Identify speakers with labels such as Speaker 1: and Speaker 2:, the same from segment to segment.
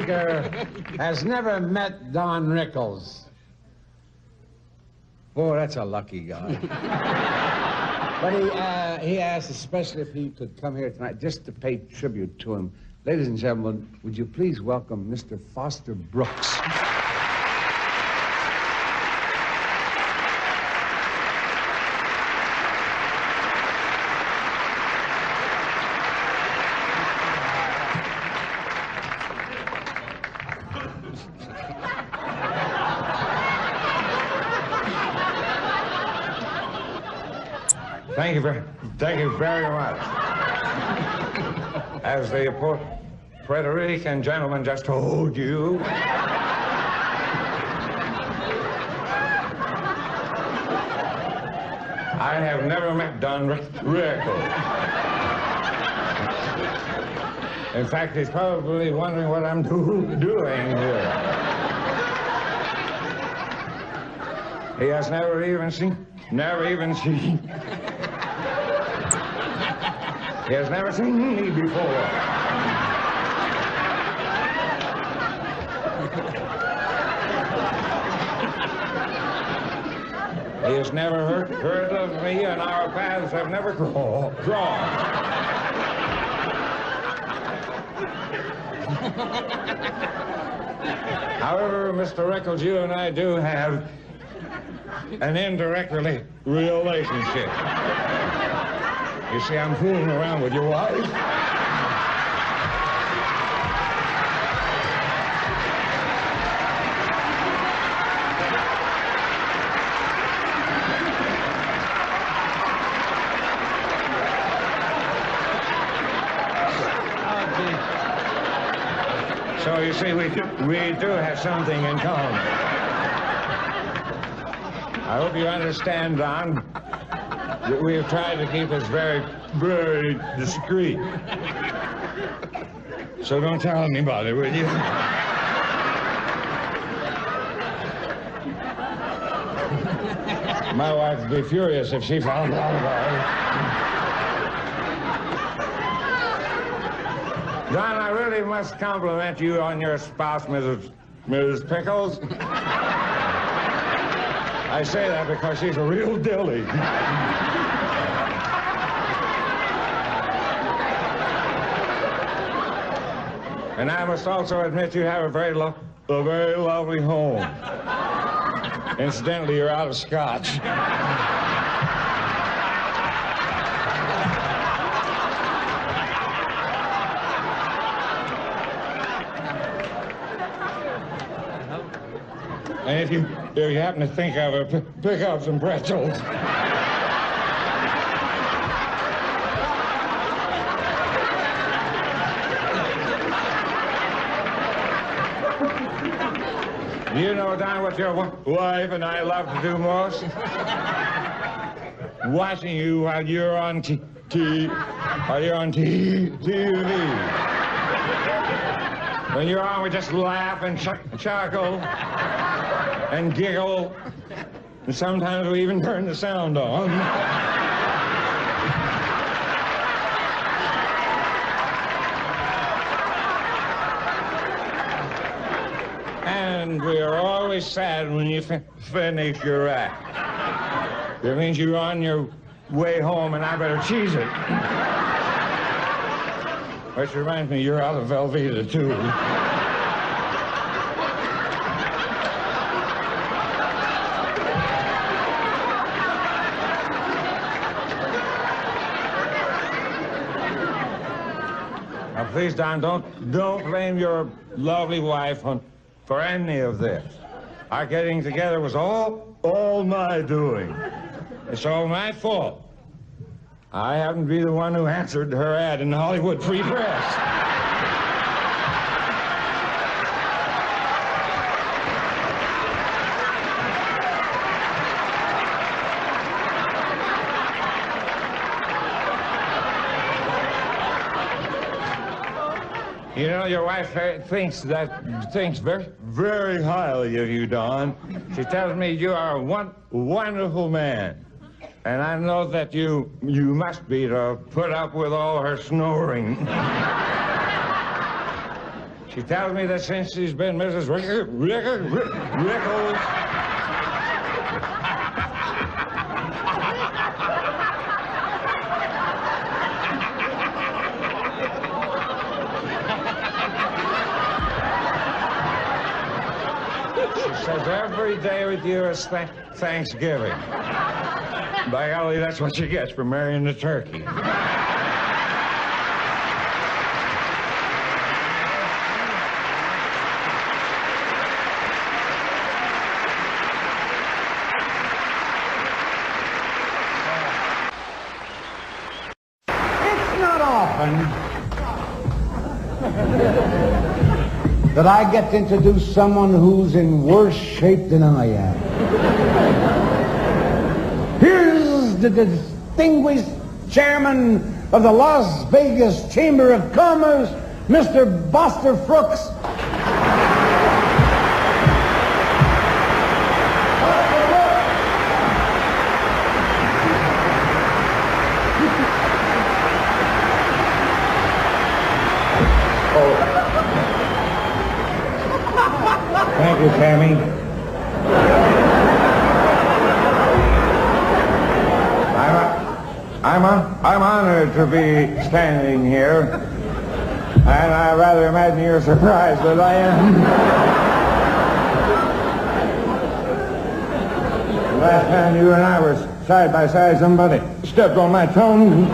Speaker 1: speaker has never met Don Rickles. Oh, that's a lucky guy. But he asked especially if he could come here tonight just to pay tribute to him. Ladies and gentlemen, would you please welcome Mr. Foster Brooks?
Speaker 2: Thank you very much. As the Puerto Rican gentleman just told you, I have never met Don Rickles. In fact, he's probably wondering what I'm doing here. He has never even seen. He has never seen me before. He has never heard of me, and our paths have never crossed. However, Mr. Rickles, you and I do have an indirect relationship. You see, I'm fooling around with your wife. So you see, we do have something in common. I hope you understand, Don, that we have tried to keep us very, very discreet. So don't tell anybody, will you? My wife would be furious if she found out about it. Don, I really must compliment you on your spouse, Mrs. Pickles. I say that because she's a real dilly. And I must also admit you have a very lovely home. Incidentally, you're out of scotch. And if you happen to think of it, pick up some pretzels. You know, Don, what your wife and I love to do most? Watching you while you're on TV. When you're on, we just laugh and chuckle and giggle, and sometimes we even turn the sound on. And we are always sad when you finish your act. That means you're on your way home, and I better cheese it. Which reminds me, you're out of Velveeta, too. Now, please, Don, don't blame your lovely wife for any of this. Our getting together was all my doing. It's all my fault. I happen to be the one who answered her ad in the Hollywood Free Press. You know, your wife thinks very, very highly of you, Don. She tells me you are a wonderful man. And I know that you must be to put up with all her snoring. She tells me that since she's been Mrs. Rickles, she says every day with you is Thanksgiving. By golly, that's what she gets for marrying the turkey.
Speaker 1: It's not often that I get to introduce someone who's in worse shape than I am. Here's the distinguished chairman of the Las Vegas Chamber of Commerce, Mr. Buster Frooks.
Speaker 2: Thank you, Tammy. I'm honored to be standing here, and I rather imagine you're surprised that I am. Last time you and I were side by side, somebody stepped on my tongue.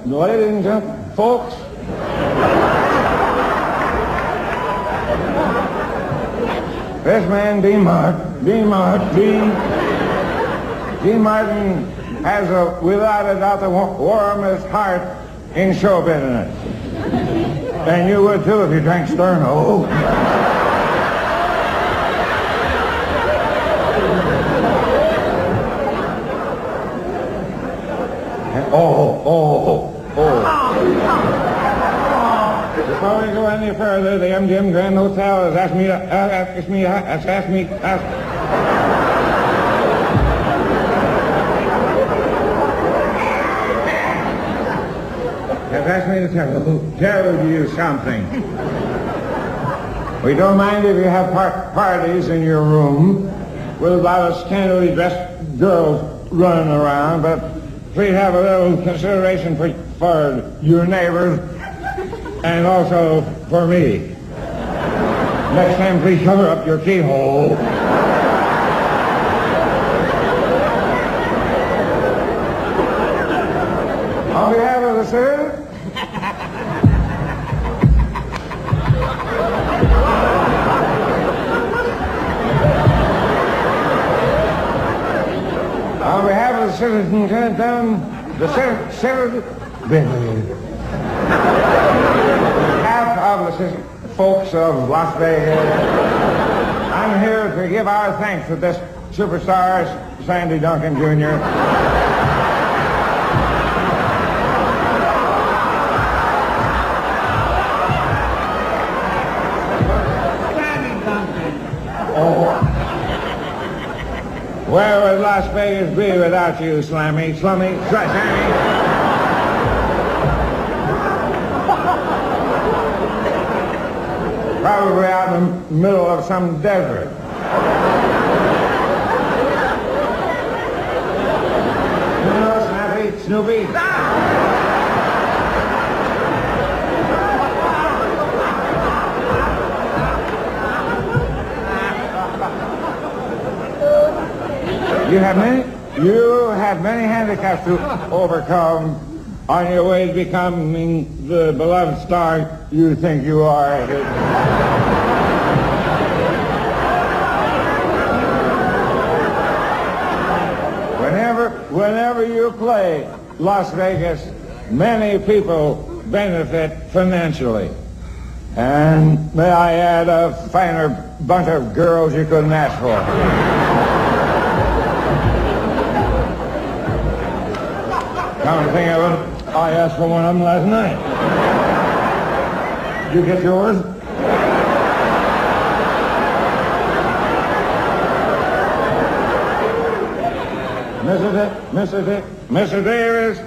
Speaker 2: Ladies and gentlemen, folks, this man, Dean Martin, has without a doubt the warmest heart in show business. And you would too if you drank Sterno. Before we go any further, the MGM Grand Hotel has asked me to tell you something. We don't mind if you have parties in your room with a lot of scantily dressed girls running around, but please have a little consideration for your neighbors and also for me. Next time, please cover up your keyhole. On behalf of the city, on behalf of the citizens folks of Las Vegas, I'm here to give our thanks to this superstar, Sandy Duncan Jr.
Speaker 1: Sandy Duncan.
Speaker 2: Oh. Where would Las Vegas be without you, Sammy? Probably out in the middle of some desert. You know, Snappy, Snoopy? You have many handicaps to overcome on your way to becoming the beloved star you think you are. Whenever you play Las Vegas, many people benefit financially. And may I add, a finer bunch of girls you couldn't ask for. Come to think of it, I asked for one of them last night. Did you get yours? Mr. Davis,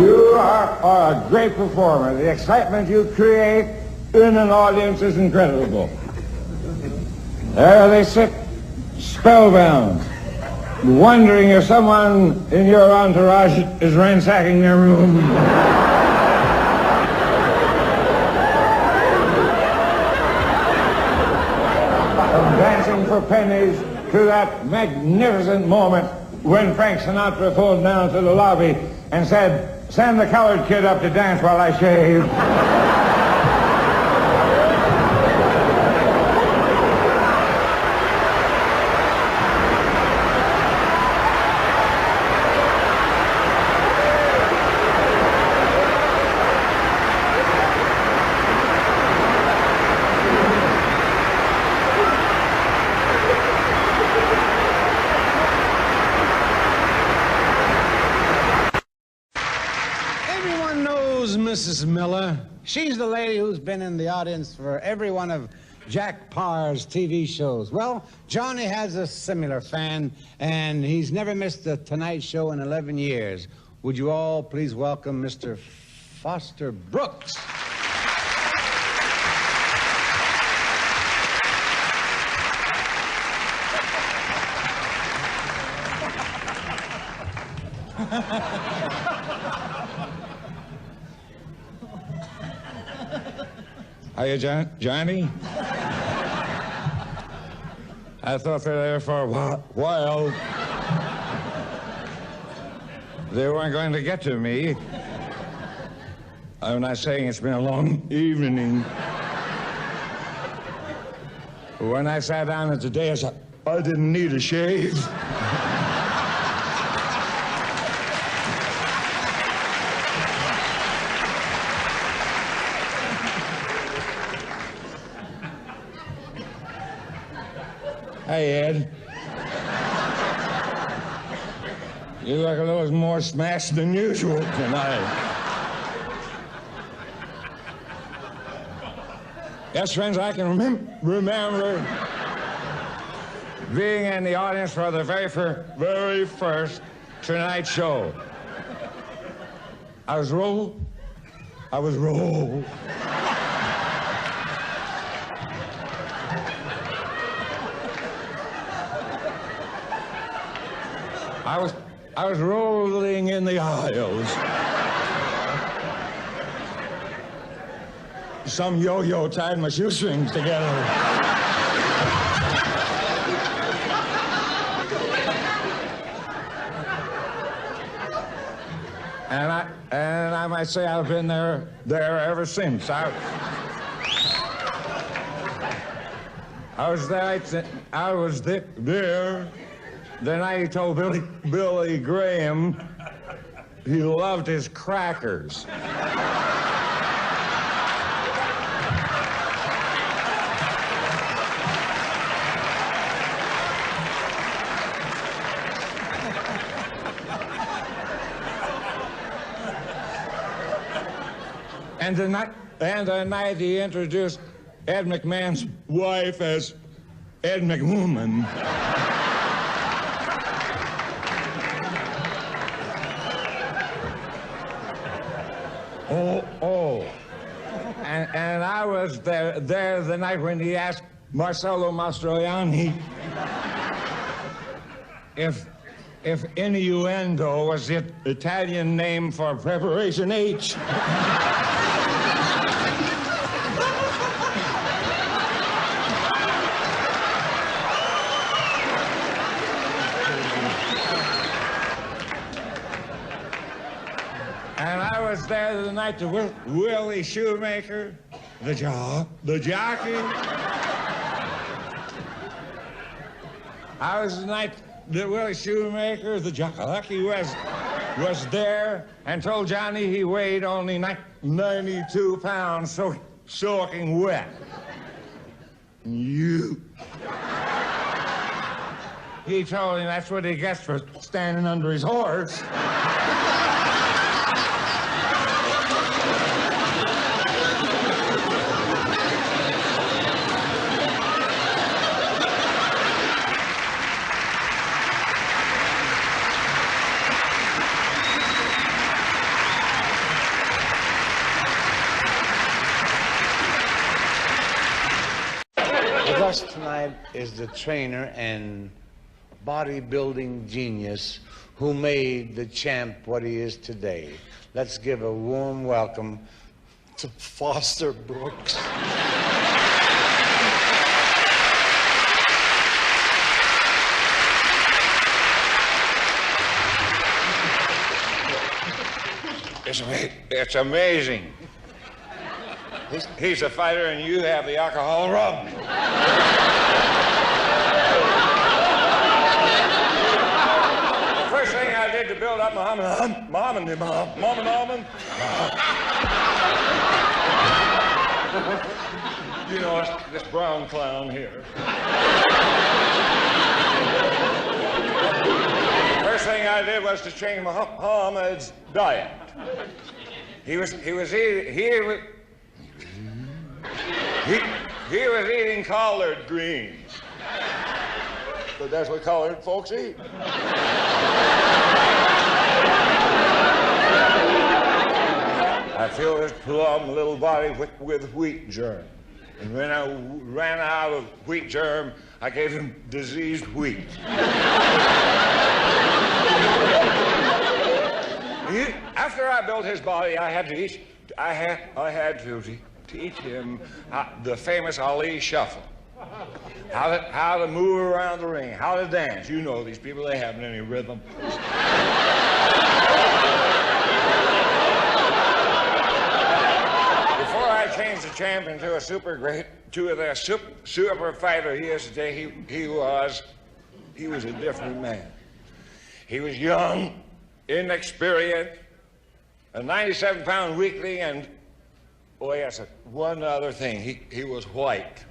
Speaker 2: you are a great performer. The excitement you create in an audience is incredible. There they sit, spellbound, wondering if someone in your entourage is ransacking their room. From dancing for pennies to that magnificent moment when Frank Sinatra phoned down to the lobby and said, "Send the colored kid up to dance while I shave."
Speaker 1: Everyone knows Mrs. Miller. She's the lady who's been in the audience for every one of Jack Parr's TV shows. Well, Johnny has a similar fan, and he's never missed the Tonight Show in 11 years. Would you all please welcome Mr. Foster Brooks?
Speaker 2: Hiya, Johnny. I thought they were there for a while. They weren't going to get to me. I'm not saying it's been a long evening. When I sat down at the desk, I didn't need a shave. Hey, Ed. You look a little more smashed than usual tonight. Yes, friends, I can remember being in the audience for the very first Tonight Show. I was roll. I was rolling in the aisles. Some yo-yo tied my shoestrings together. And I might say I've been there ever since. I was there the night he told Billy Graham he loved his crackers. And the night he introduced Ed McMahon's wife as Ed McWoman. And I was there the night when he asked Marcello Mastroianni if innuendo was the Italian name for preparation H. And I was there the night to Willie Shoemaker, the jockey. I was the night that Willie Shoemaker, the jockey, was there and told Johnny he weighed only 92 pounds, so soaking wet. You. He told him that's what he gets for standing under his horse.
Speaker 1: us tonight is the trainer and bodybuilding genius who made the champ what he is today. Let's give a warm welcome to Foster Brooks.
Speaker 2: It's amazing. He's a fighter and you have the alcohol rum. The first thing I did to build up Muhammad, you know, this brown clown here. First thing I did was to change Muhammad's diet. He was eating collard greens. But that's what colored folks eat. I filled his plump little body with wheat germ. And when I ran out of wheat germ, I gave him diseased wheat. After I built his body, I had to teach him the famous Ali shuffle. How to move around the ring, how to dance. You know these people, they haven't any rhythm. Before I changed the champ into a super fighter he is today, he was a different man. He was young, inexperienced, a 97-pound weakling, and, oh yes, one other thing, he was white.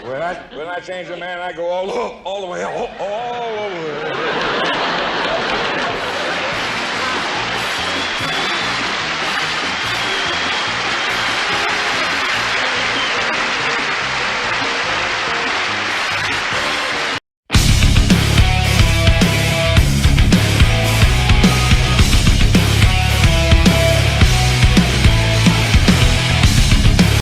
Speaker 2: When I change a man, I go all the way, all over.